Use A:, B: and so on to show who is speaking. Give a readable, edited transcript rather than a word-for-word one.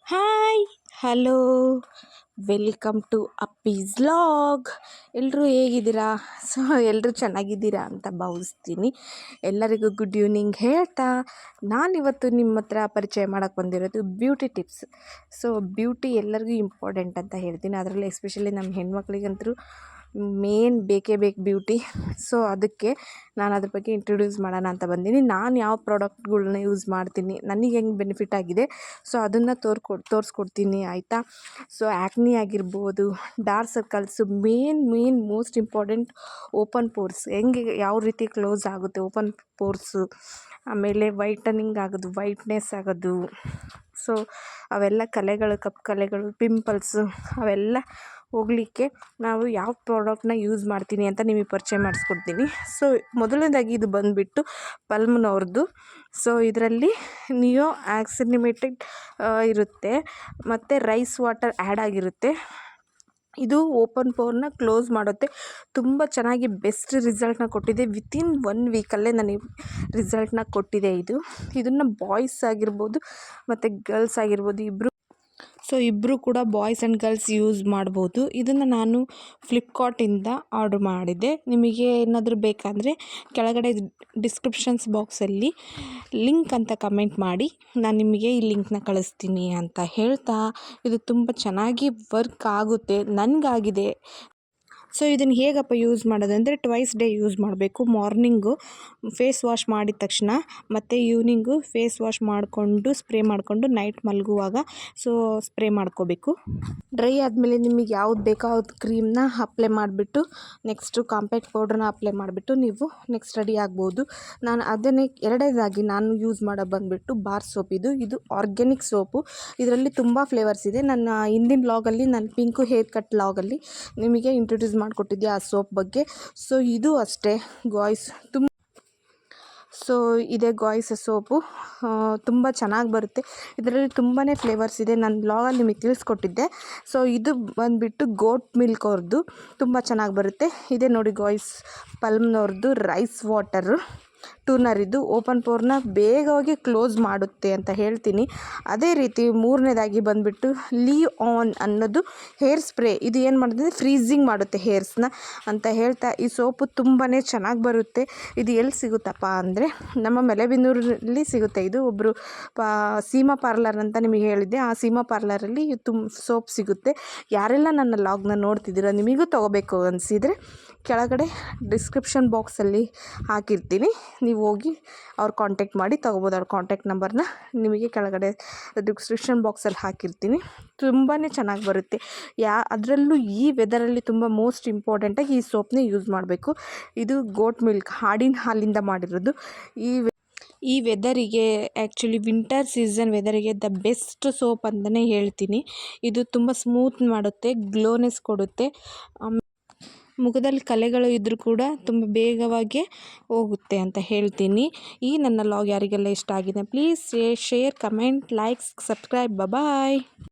A: Hi hello welcome to ಅಪ್ಪೀಸ್ vlog. ಎಲ್ಲರೂ ಹೇಗಿದ್ದೀರಾ? ಸೊ ಎಲ್ಲರೂ ಚೆನ್ನಾಗಿದ್ದೀರಾ ಅಂತ ಭಾವಿಸ್ತೀನಿ. ಎಲ್ಲರಿಗೂ ಗುಡ್ ಈವ್ನಿಂಗ್ ಹೇಳ್ತಾ ನಾನಿವತ್ತು ನಿಮ್ಮ ಹತ್ರ ಪರಿಚಯ ಮಾಡೋಕ್ಕೆ ಬಂದಿರೋದು ಬ್ಯೂಟಿ ಟಿಪ್ಸ್. ಸೊ ಬ್ಯೂಟಿ ಎಲ್ಲರಿಗೂ ಇಂಪಾರ್ಟೆಂಟ್ ಅಂತ ಹೇಳ್ತೀನಿ. ಅದರಲ್ಲಿ ಎಸ್ಪೆಷಲಿ ನಮ್ಮ ಹೆಣ್ಮಕ್ಳಿಗಂತೂ ಮೇನ್ ಬೇಕೇ ಬೇಕು ಬ್ಯೂಟಿ. ಸೊ ಅದಕ್ಕೆ ನಾನು ಅದ್ರ ಬಗ್ಗೆ ಇಂಟ್ರೊಡ್ಯೂಸ್ ಮಾಡೋಣ ಅಂತ ಬಂದೀನಿ. ನಾನು ಯಾವ ಪ್ರಾಡಕ್ಟ್ಗಳ್ನ ಯೂಸ್ ಮಾಡ್ತೀನಿ, ನನಗೆ ಹೆಂಗೆ ಬೆನಿಫಿಟ್ ಆಗಿದೆ, ಸೊ ಅದನ್ನು ತೋರಿಸ್ಕೊಡ್ತೀನಿ ಆಯಿತಾ. ಸೊ ಆ್ಯಕ್ನಿ ಆಗಿರ್ಬೋದು, dark circles, main most important open pores ಹೆಂಗೆ ಯಾವ ರೀತಿ ಕ್ಲೋಸ್ ಆಗುತ್ತೆ ಓಪನ್ ಪೋರ್ಸು, ಆಮೇಲೆ ವೈಟನಿಂಗ್ ಆಗೋದು, ವೈಟ್ನೆಸ್ ಆಗೋದು, ಸೊ ಅವೆಲ್ಲ ಕಲೆಗಳು, ಕಪ್ಪು ಕಲೆಗಳು, ಪಿಂಪಲ್ಸು ಅವೆಲ್ಲ ಹೋಗಲಿಕ್ಕೆ ನಾವು ಯಾವ ಪ್ರಾಡಕ್ಟ್ನ ಯೂಸ್ ಮಾಡ್ತೀನಿ ಅಂತ ನಿಮಗೆ ಪರಿಚಯ ಮಾಡಿಸ್ಕೊಡ್ತೀನಿ. ಸೊ ಮೊದಲನೇದಾಗಿ ಇದು ಬಂದುಬಿಟ್ಟು ಪಲ್ಮ್ನವ್ರದ್ದು. ಸೊ ಇದರಲ್ಲಿ ನಿಯೋ ಆಕ್ಸಿನಿಮೇಟೆಡ್ ಇರುತ್ತೆ ಮತ್ತು ರೈಸ್ ವಾಟರ್ ಆ್ಯಡ್ ಆಗಿರುತ್ತೆ. ಇದು ಓಪನ್ ಪೋರ್ನ ಕ್ಲೋಸ್ ಮಾಡುತ್ತೆ. ತುಂಬ ಚೆನ್ನಾಗಿ ಬೆಸ್ಟ್ ರಿಸಲ್ಟ್ನ ಕೊಟ್ಟಿದೆ. ವಿತಿನ್ 1 ವೀಕಲ್ಲೇ ನನಗೆ ರಿಸಲ್ಟ್ನ ಕೊಟ್ಟಿದೆ. ಇದನ್ನು ಬಾಯ್ಸ್ ಆಗಿರ್ಬೋದು ಮತ್ತು ಗರ್ಲ್ಸ್ ಆಗಿರ್ಬೋದು ಇಬ್ಬರು ಕೂಡ ಬಾಯ್ಸ್ ಆ್ಯಂಡ್ ಗರ್ಲ್ಸ್ ಯೂಸ್ ಮಾಡ್ಬೋದು. ಇದನ್ನು ನಾನು ಫ್ಲಿಪ್ಕಾರ್ಟಿಂದ ಆರ್ಡ್ರ್ ಮಾಡಿದ್ದೆ. ನಿಮಗೆ ಏನಾದರೂ ಬೇಕಾದರೆ ಕೆಳಗಡೆ ಡಿಸ್ಕ್ರಿಪ್ಷನ್ಸ್ ಬಾಕ್ಸಲ್ಲಿ ಲಿಂಕ್ ಅಂತ ಕಮೆಂಟ್ ಮಾಡಿ, ನಾನು ನಿಮಗೆ ಈ ಲಿಂಕ್ನ ಕಳಿಸ್ತೀನಿ ಅಂತ ಹೇಳ್ತಾ, ಇದು ತುಂಬ ಚೆನ್ನಾಗಿ ವರ್ಕ್ ಆಗುತ್ತೆ, ನನಗಾಗಿದೆ. ಸೊ ಇದನ್ನು ಹೇಗಪ್ಪ ಯೂಸ್ ಮಾಡೋದಂದರೆ ಟ್ವೈಸ್ ಡೇ ಯೂಸ್ ಮಾಡಬೇಕು. ಮಾರ್ನಿಂಗು ಫೇಸ್ ವಾಶ್ ಮಾಡಿದ ತಕ್ಷಣ ಮತ್ತು ಈವ್ನಿಂಗು ಫೇಸ್ ವಾಶ್ ಮಾಡಿಕೊಂಡು ಸ್ಪ್ರೇ ಮಾಡಿಕೊಂಡು ನೈಟ್ ಮಲಗುವಾಗ ಸೊ ಸ್ಪ್ರೇ ಮಾಡ್ಕೋಬೇಕು. ಡ್ರೈ ಆದಮೇಲೆ ನಿಮಗೆ ಯಾವ್ದು ಬೇಕೋ ಅದು ಕ್ರೀಮ್ನ ಅಪ್ಲೈ ಮಾಡಿಬಿಟ್ಟು ನೆಕ್ಸ್ಟು ಕಾಂಪ್ಯಾಕ್ಟ್ ಪೌಡ್ರನ್ನ ಅಪ್ಲೈ ಮಾಡಿಬಿಟ್ಟು ನೀವು ನೆಕ್ಸ್ಟ್ ರೆಡಿ ಆಗ್ಬೋದು. ನಾನು ಅದನ್ನೇ ಎರಡನೇದಾಗಿ ನಾನು ಯೂಸ್ ಮಾಡೋ ಬಂದುಬಿಟ್ಟು ಬಾರ್ ಸೋಪ್. ಇದು ಆರ್ಗ್ಯಾನಿಕ್ ಸೋಪು. ಇದರಲ್ಲಿ ತುಂಬ ಫ್ಲೇವರ್ಸ್ ಇದೆ. ನನ್ನ ಹಿಂದಿನ ವ್ಲಾಗಲ್ಲಿ, ನನ್ನ ಪಿಂಕು ಹೇರ್ ಕಟ್ ವ್ಲಾಗಲ್ಲಿ ನಿಮಗೆ ಇಂಟ್ರೊಡ್ಯೂಸ್ ಮಾಡಿಕೊಟ್ಟಿದ್ದೆ ಆ ಸೋಪ್ ಬಗ್ಗೆ. ಸೊ ಇದು ಅಷ್ಟೇ ಇದೇ ಗಾಯ್ಸ್ ಸೋಪು ತುಂಬ ಚೆನ್ನಾಗಿ ಬರುತ್ತೆ. ಇದರಲ್ಲಿ ತುಂಬಾ ಫ್ಲೇವರ್ಸ್ ಇದೆ. ನಾನು ಬ್ಲಾಗಲ್ಲಿ ನಿಮಗೆ ತಿಳಿಸ್ಕೊಟ್ಟಿದ್ದೆ. ಸೊ ಇದು ಬಂದುಬಿಟ್ಟು ಗೋಟ್ ಮಿಲ್ಕ್ ಅವ್ರದ್ದು ತುಂಬ ಚೆನ್ನಾಗಿ ಬರುತ್ತೆ. ಇದೇ ನೋಡಿ ಗಾಯ್ಸ್ ಪಲ್ಮ್ನವ್ರದ್ದು ರೈಸ್ ವಾಟರು ಟೂನರ್. ಇದು ಓಪನ್ ಪೋರ್ನ ಬೇಗವಾಗಿ ಕ್ಲೋಸ್ ಮಾಡುತ್ತೆ ಅಂತ ಹೇಳ್ತೀನಿ. ಅದೇ ರೀತಿ ಮೂರನೇದಾಗಿ ಬಂದುಬಿಟ್ಟು ಲೀವ್ ಆನ್ ಅನ್ನೋದು ಹೇರ್ ಸ್ಪ್ರೇ. ಇದು ಏನು ಮಾಡುತ್ತೆ, ಫ್ರೀಸಿಂಗ್ ಮಾಡುತ್ತೆ ಹೇರ್ಸ್ನ ಅಂತ ಹೇಳ್ತಾ, ಈ ಸೋಪು ತುಂಬಾ ಚೆನ್ನಾಗಿ ಬರುತ್ತೆ. ಇದು ಎಲ್ಲಿ ಸಿಗುತ್ತಪ್ಪ ಅಂದರೆ ನಮ್ಮ ಮೆಲೆಬೆನ್ನೂರಲ್ಲಿ ಸಿಗುತ್ತೆ. ಇದು ಒಬ್ಬರು ಸೀಮಾ ಪಾರ್ಲರ್ ಅಂತ ನಿಮಗೆ ಹೇಳಿದ್ದೆ, ಆ ಸೀಮಾ ಪಾರ್ಲರಲ್ಲಿ ಸೋಪ್ ಸಿಗುತ್ತೆ. ಯಾರೆಲ್ಲ ನನ್ನ ಲಾಗ್ನ ನೋಡ್ತಿದ್ದೀರೋ ನಿಮಗೂ ತೊಗೋಬೇಕು ಅನಿಸಿದರೆ ಕೆಳಗಡೆ ಡಿಸ್ಕ್ರಿಪ್ಷನ್ ಬಾಕ್ಸಲ್ಲಿ ಹಾಕಿರ್ತೀನಿ, ನೀವು ಹೋಗಿ ಅವ್ರು ಕಾಂಟ್ಯಾಕ್ಟ್ ಮಾಡಿ ತೊಗೋಬೋದು. ಅವ್ರ ಕಾಂಟ್ಯಾಕ್ಟ್ ನಂಬರ್ನ ನಿಮಗೆ ಕೆಳಗಡೆ ಡಿಸ್ಕ್ರಿಪ್ಷನ್ ಬಾಕ್ಸಲ್ಲಿ ಹಾಕಿರ್ತೀನಿ. ತುಂಬಾ ಚೆನ್ನಾಗಿ ಬರುತ್ತೆ. ಅದರಲ್ಲೂ ಈ ವೆದರಲ್ಲಿ ತುಂಬ ಮೋಸ್ಟ್ ಇಂಪಾರ್ಟೆಂಟಾಗಿ ಈ ಸೋಪ್ನೇ ಯೂಸ್ ಮಾಡಬೇಕು. ಇದು ಗೋಟ್ ಮಿಲ್ಕ್, ಆಡಿನ ಹಾಲಿಂದ ಮಾಡಿರೋದು. ಈ ವೆದರಿಗೆ, ಆ್ಯಕ್ಚುಲಿ ವಿಂಟರ್ ಸೀಸನ್ ವೆದರಿಗೆ ದ ಬೆಸ್ಟ್ ಸೋಪ್ ಅಂತಲೇ ಹೇಳ್ತೀನಿ. ಇದು ತುಂಬ ಸ್ಮೂತ್ ಮಾಡುತ್ತೆ, ಗ್ಲೋನೆಸ್ ಕೊಡುತ್ತೆ. ಮುಖದಲ್ಲಿ ಕಲೆಗಳು ಇದ್ದರೂ ಕೂಡ ತುಂಬ ಬೇಗವಾಗಿ ಹೋಗುತ್ತೆ ಅಂತ ಹೇಳ್ತೀನಿ. ಈ ನನ್ನ ಲಾಗ್ ಯಾರಿಗೆಲ್ಲ ಇಷ್ಟ ಆಗಿದೆ please share, comment, likes, subscribe. Bye.